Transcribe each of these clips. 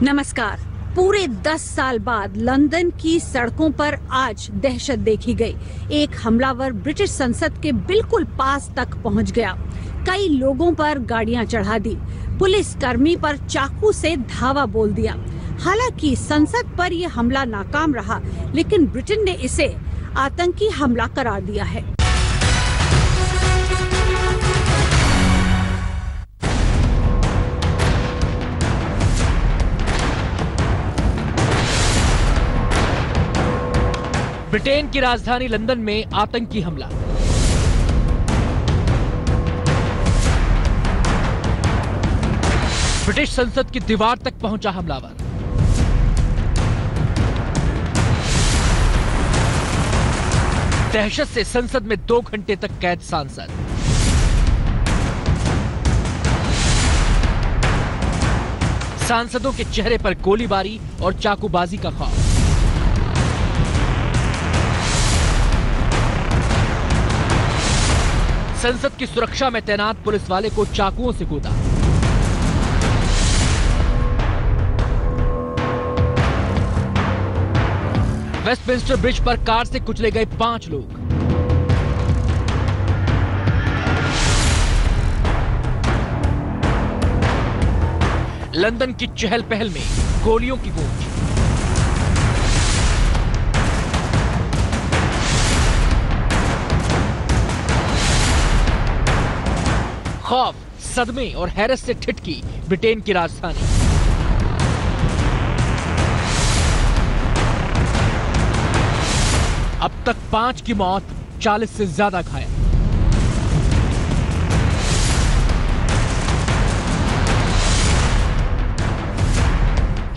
नमस्कार। पूरे 10 साल बाद लंदन की सड़कों पर आज दहशत देखी गई। एक हमलावर ब्रिटिश संसद के बिल्कुल पास तक पहुंच गया। कई लोगों पर गाड़ियां चढ़ा दी, पुलिस कर्मी पर चाकू से धावा बोल दिया। हालांकि संसद पर यह हमला नाकाम रहा, लेकिन ब्रिटेन ने इसे आतंकी हमला करार दिया है। ब्रिटेन की राजधानी लंदन में आतंकी हमला। ब्रिटिश संसद की दीवार तक पहुंचा हमलावर। दहशत से संसद में 2 घंटे तक कैद सांसद। सांसदों के चेहरे पर गोलीबारी और चाकूबाजी का खौफ। संसद की सुरक्षा में तैनात पुलिस वाले को चाकुओं से कूदा। वेस्टमिंस्टर ब्रिज पर कार से कुचले गए 5 लोग। लंदन की चहल पहल में गोलियों की गूंज। खौफ, सदमे और हैरत से ठिठकी ब्रिटेन की राजधानी। अब तक 5 की मौत, 40 से ज्यादा घायल।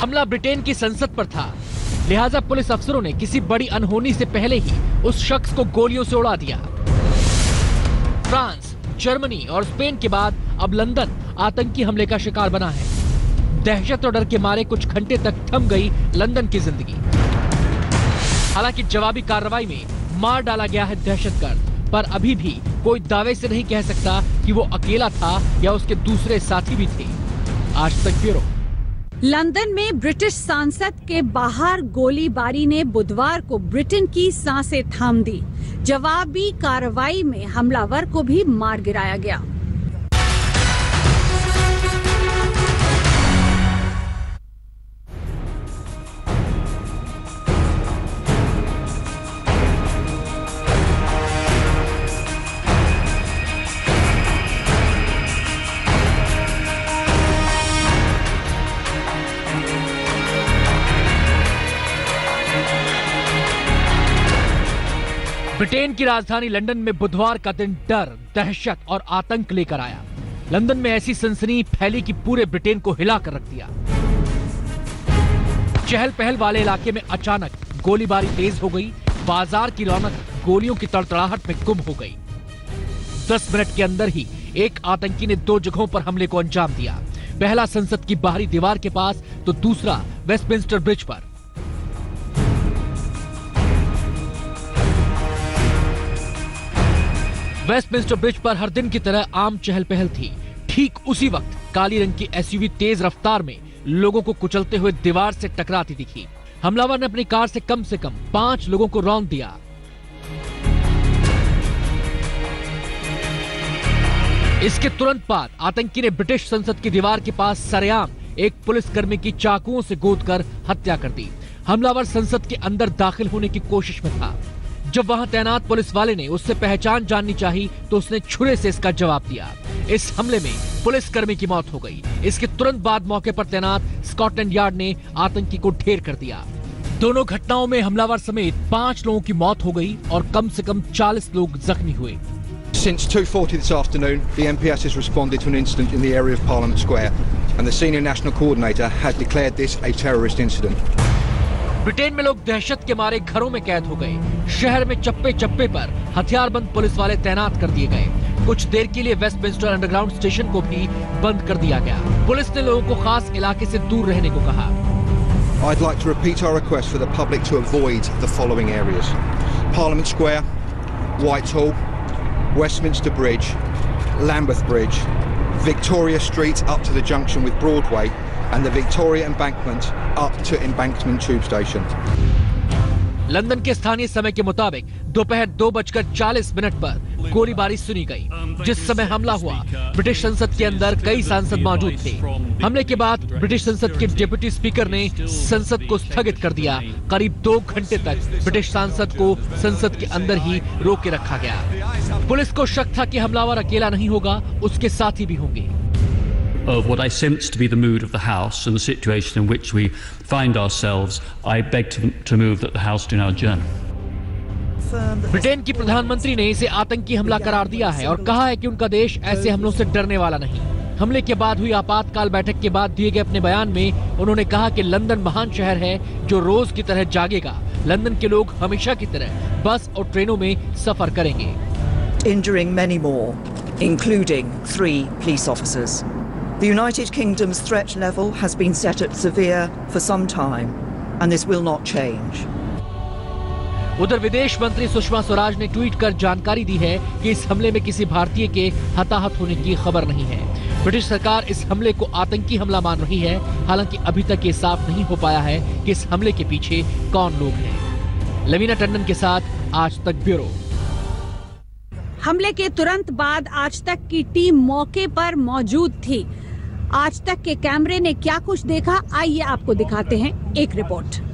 हमला ब्रिटेन की संसद पर था, लिहाजा पुलिस अफसरों ने किसी बड़ी अनहोनी से पहले ही उस शख्स को गोलियों से उड़ा दिया। फ्रांस, जर्मनी और स्पेन के बाद अब लंदन आतंकी हमले का शिकार बना है। दहशत और डर के मारे कुछ घंटे तक थम गई लंदन की जिंदगी। हालांकि जवाबी कार्रवाई में मार डाला गया है दहशतगर्द, पर अभी भी कोई दावे से नहीं कह सकता कि वो अकेला था या उसके दूसरे साथी भी थे। आज तक ब्यूरो। लंदन में ब्रिटिश सांसद के बाहर गोलीबारी ने बुधवार को ब्रिटेन की सांसें थाम दी। जवाबी कार्रवाई में हमलावर को भी मार गिराया गया। ब्रिटेन की राजधानी लंदन में बुधवार का दिन डर, दहशत और आतंक लेकर आया। लंदन में ऐसी सनसनी फैली कि पूरे ब्रिटेन को हिला कर रख दिया। चहल पहल वाले इलाके में अचानक गोलीबारी तेज हो गई। बाजार की रौनक गोलियों की तड़तड़ाहट में गुम हो गई। 10 मिनट के अंदर ही एक आतंकी ने 2 जगहों पर हमले को अंजाम दिया। पहला संसद की बाहरी दीवार के पास तो दूसरा वेस्टमिंस्टर ब्रिज पर। वेस्टमिंस्टर ब्रिज पर हर दिन की तरह आम चहल पहल थी। ठीक उसी वक्त काली रंग की एसयूवी तेज रफ्तार में लोगों को कुचलते हुए दीवार से टकराती दिखी। हमलावर ने अपनी कार से कम 5 लोगों को रौंद दिया। इसके तुरंत बाद आतंकी ने ब्रिटिश संसद की दीवार के पास सरेआम एक पुलिसकर्मी की चाकुओं से गोदकर हत्या कर दी। हमलावर संसद के अंदर दाखिल होने की कोशिश में था। जब वहां तैनात पुलिस वाले ने उससे पहचान जाननी चाही तो उसने छुरे से इसका जवाब दिया। इस हमले में पुलिसकर्मी की मौत हो गई। इसके तुरंत बाद मौके पर तैनात स्कॉटलैंड यार्ड ने आतंकी को ढेर कर दिया। दोनों घटनाओं में हमलावर समेत 5 लोगों की मौत हो गई और कम से कम 40 लोग जख्मी हुए। Since 2:40 this afternoon, the MPS has responded to an incident in the area of Parliament Square, and the senior national coordinator has declared this a terrorist incident. Britain में लोग दहशत के मारे घरों में कैद हो गए। शहर में चप्पे चप्पे पर हथियारबंद पुलिस वाले तैनात कर दिए गए। कुछ देर के लिए वेस्टमिंस्टर अंडरग्राउंड स्टेशन को भी बंद कर दिया गया। पुलिस ने लोगों को खास इलाके से दूर रहने को कहा। I'd like to repeat our request for the public to avoid the following areas: Parliament Square, Whitehall, Westminster Bridge, Lambeth Bridge, Victoria Street up to the junction with Broadway, and the Victoria Embankment up to Embankment Tube Station. London के स्थानीय समय के मुताबिक दोपहर 2:40 पर गोलीबारी सुनी गई। जिस समय हमला हुआ, ब्रिटिश संसद के अंदर कई सांसद मौजूद थे। हमले के बाद ब्रिटिश संसद के डिप्टी स्पीकर ने संसद को स्थगित कर दिया। करीब 2 घंटे तक ब्रिटिश सांसद को संसद के अंदर ही रोक के रखा गया। पुलिस को शक था कि हमलावर अकेला नहीं होगा, उसके साथी भी होंगे। Of what I sense to be the mood of the House and the situation in which we find ourselves, I beg to move that the House do now adjourn. Britain की प्रधानमंत्री ने इसे आतंकी हमला करार दिया है और कहा है कि उनका देश ऐसे हमलों से डरने वाला नहीं। हमले के बाद हुई आपातकाल बैठक के बाद दिए गए अपने बयान में उन्होंने कहा कि लंदन महान शहर है जो रोज की तरह जागेगा। लंदन के लोग हमेशा की तरह बस और ट्रेनों में सफर करेंगे। Injuring many more, including 3 police officers. The United Kingdom's threat level has been set at severe for some time, and this will not change. उधर विदेश मंत्री सुषमा स्वराज ने ट्वीट कर जानकारी दी है कि इस हमले में किसी भारतीय के हताहत होने की खबर नहीं है। ब्रिटिश सरकार इस हमले को आतंकी हमला मान रही है। हालांकि अभी तक ये साफ नहीं हो पाया है कि इस हमले के पीछे कौन लोग हैं। लवीना टंडन के साथ आज तक ब्यूरो। हमले के तुरंत बाद आज तक की टीम मौके पर मौजूद थी। आज तक के कैमरे ने क्या कुछ देखा, आइए आपको दिखाते हैं एक रिपोर्ट।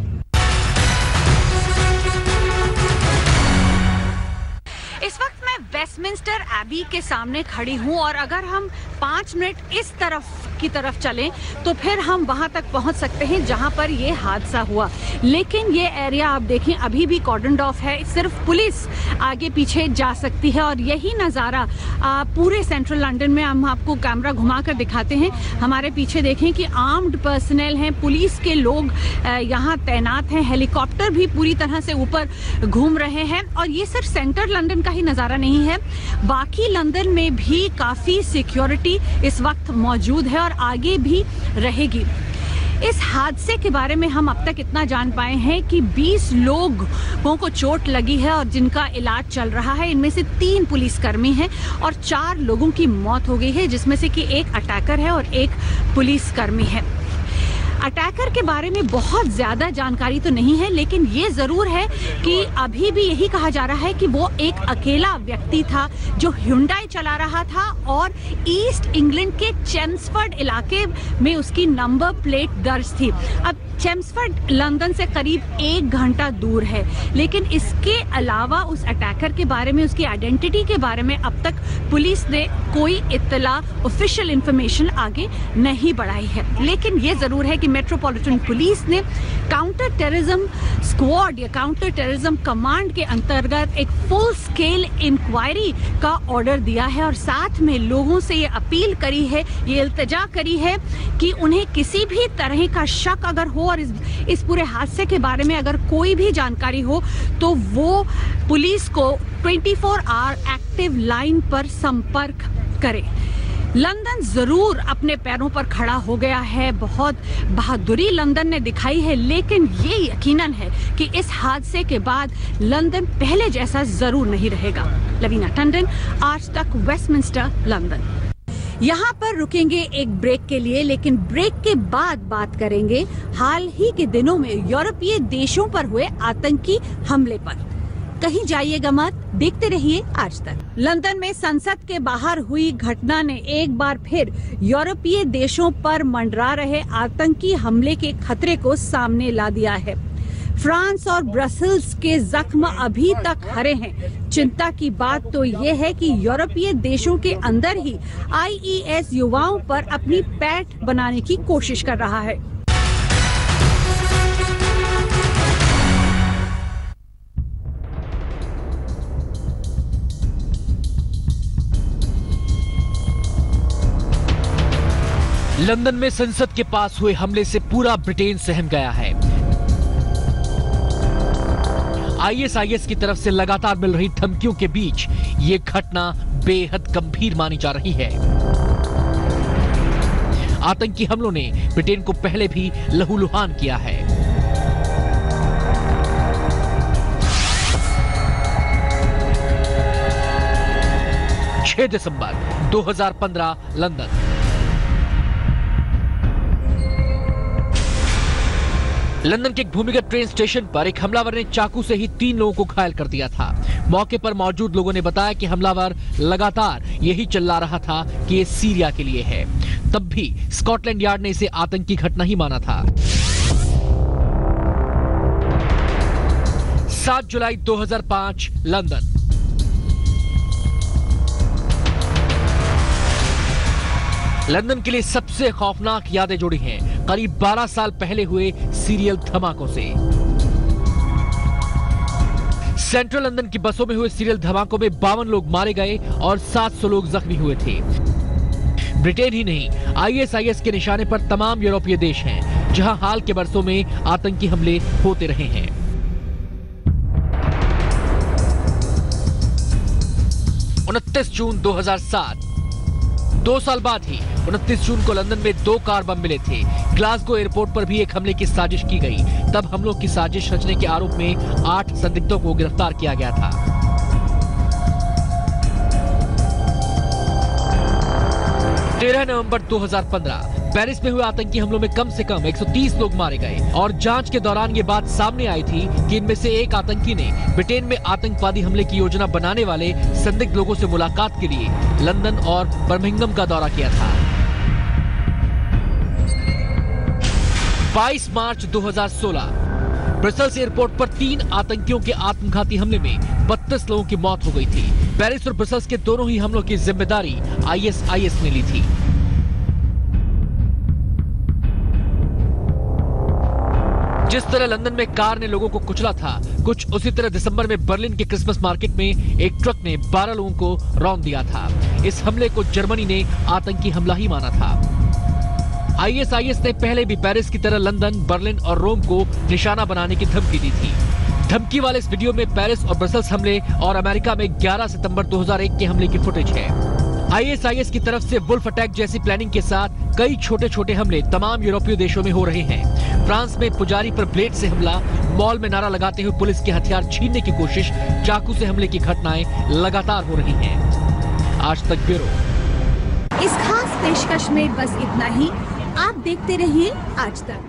इस वक्त मैं वेस्टमिंस्टर एबी के सामने खड़ी हूं और अगर हम 5 मिनट इस तरफ की तरफ चलें तो फिर हम वहां तक पहुंच सकते हैं जहां पर ये हादसा हुआ। लेकिन ये एरिया आप देखें अभी भी कॉर्डन ऑफ है, सिर्फ पुलिस आगे पीछे जा सकती है और यही नज़ारा पूरे सेंट्रल लंदन में हम आपको कैमरा घुमाकर दिखाते हैं। हमारे पीछे देखें कि आर्म्ड पर्सनल हैं, पुलिस के लोग यहाँ तैनात हैं, हेलीकॉप्टर भी पूरी तरह से ऊपर घूम रहे हैं। और ये सिर्फ सेंट्रल लंदन का ही नज़ारा नहीं है, बाकी लंदन में भी काफ़ी सिक्योरिटी इस वक्त मौजूद है और आगे भी रहेगी। इस हादसे के बारे में हम अब तक इतना जान पाए हैं कि 20 लोगों को चोट लगी है और जिनका इलाज चल रहा है। इनमें से 3 पुलिसकर्मी हैं और 4 लोगों की मौत हो गई है, जिसमें से कि एक अटैकर है और एक पुलिसकर्मी है। अटैकर के बारे में बहुत ज़्यादा जानकारी तो नहीं है, लेकिन ये ज़रूर है कि अभी भी यही कहा जा रहा है कि वो एक अकेला व्यक्ति था जो ह्यूंडई चला रहा था और ईस्ट इंग्लैंड के चेम्सफोर्ड इलाके में उसकी नंबर प्लेट दर्ज थी। अब चेम्सफोर्ड लंदन से करीब 1 घंटा दूर है, लेकिन इसके अलावा उस अटैकर के बारे में, उसकी आइडेंटिटी के बारे में अब तक पुलिस ने कोई इत्तला, ऑफिशियल इंफॉर्मेशन आगे नहीं बढ़ाई है। लेकिन ये ज़रूर है कि मेट्रोपॉलिटन पुलिस ने काउंटर टेररिज्म स्क्वाड या काउंटर टेररिज्म कमांड के अंतर्गत एक फुल स्केल इंक्वायरी का ऑर्डर दिया है और साथ में लोगों से ये अपील करी है, ये इल्तिजा करी है कि उन्हें किसी भी तरह का शक अगर हो और इस पूरे हादसे के बारे में अगर कोई भी जानकारी हो तो वो पुलिस को 24 आवर एक्टिव लाइन पर संपर्क करे। लंदन जरूर अपने पैरों पर खड़ा हो गया है, बहुत बहादुरी लंदन ने दिखाई है, लेकिन ये यकीनन है कि इस हादसे के बाद लंदन पहले जैसा जरूर नहीं रहेगा। लवीना टंडन, आज तक, वेस्टमिंस्टर, लंदन। यहाँ पर रुकेंगे एक ब्रेक के लिए, लेकिन ब्रेक के बाद बात करेंगे हाल ही के दिनों में यूरोपीय देशों पर हुए आतंकी हमले पर। कहीं जाइएगा मत, देखते रहिए आज तक। लंदन में संसद के बाहर हुई घटना ने एक बार फिर यूरोपीय देशों पर मंडरा रहे आतंकी हमले के खतरे को सामने ला दिया है। फ्रांस और ब्रसेल्स के जख्म अभी तक हरे हैं। चिंता की बात तो ये है कि यूरोपीय देशों के अंदर ही आईएस युवाओं पर अपनी पैठ बनाने की कोशिश कर रहा है। लंदन में संसद के पास हुए हमले से पूरा ब्रिटेन सहम गया है। आईएसआईएस की तरफ से लगातार मिल रही धमकियों के बीच ये घटना बेहद गंभीर मानी जा रही है। आतंकी हमलों ने ब्रिटेन को पहले भी लहूलुहान किया है। छह दिसंबर 2015 लंदन। लंदन के एक भूमिगत ट्रेन स्टेशन पर एक हमलावर ने चाकू से ही 3 लोगों को घायल कर दिया था। मौके पर मौजूद लोगों ने बताया कि हमलावर लगातार यही चिल्ला रहा था कि ये सीरिया के लिए है। तब भी स्कॉटलैंड यार्ड ने इसे आतंकी घटना ही माना था। 7 जुलाई 2005 लंदन। लंदन के लिए सबसे खौफनाक यादें जुड़ी हैं करीब 12 साल पहले हुए सीरियल धमाकों से। सेंट्रल लंदन की बसों में हुए सीरियल धमाकों में 52 लोग मारे गए और 700 लोग जख्मी हुए थे। ब्रिटेन ही नहीं, आईएसआईएस के निशाने पर तमाम यूरोपीय देश हैं, जहां हाल के वर्षों में आतंकी हमले होते रहे हैं। 29 जून 2007, 2 साल बाद ही 29 जून को लंदन में 2 कार बम मिले थे। ग्लासगो एयरपोर्ट पर भी एक हमले की साजिश की गई। तब हमलों की साजिश रचने के आरोप में 8 संदिग्धों को गिरफ्तार किया गया था। 13 नवंबर 2015 पेरिस में हुए आतंकी हमलों में कम से कम 130 लोग मारे गए और जांच के दौरान ये बात सामने आई थी कि इनमें से एक आतंकी ने ब्रिटेन में आतंकवादी हमले की योजना बनाने वाले संदिग्ध लोगों से मुलाकात के लिए लंदन और बर्मिंघम का दौरा किया था। 22 मार्च 2016 ब्रसेल्स एयरपोर्ट पर 3 आतंकियों के आत्मघाती हमले में 32 लोगों की मौत हो गई थी। पेरिस और ब्रसेल्स के दोनों ही हमलों की जिम्मेदारी आईएसआईएस ने ली थी। जिस तरह लंदन में कार ने लोगों को कुचला था, कुछ उसी तरह दिसंबर में बर्लिन के क्रिसमस मार्केट में एक ट्रक ने 12 लोगों को रौंद दिया था। इस हमले को जर्मनी ने आतंकी हमला ही माना था। आईएसआईएस ने पहले भी पेरिस की तरह लंदन, बर्लिन और रोम को निशाना बनाने की धमकी दी थी। धमकी वाले इस वीडियो में पेरिस और ब्रसेल्स हमले और अमेरिका में 11 सितंबर 2001 के हमले की फुटेज है। आईएसआईएस की तरफ से वुल्फ अटैक जैसी प्लानिंग के साथ कई छोटे छोटे हमले तमाम यूरोपीय देशों में हो रहे हैं। फ्रांस में पुजारी पर ब्लेड से हमला, मॉल में नारा लगाते हुए पुलिस के हथियार छीनने की कोशिश, चाकू से हमले की घटनाएं लगातार हो रही हैं। आज तक ब्यूरो। इस खास पेशकश में बस इतना ही। आप देखते रहिए आज तक।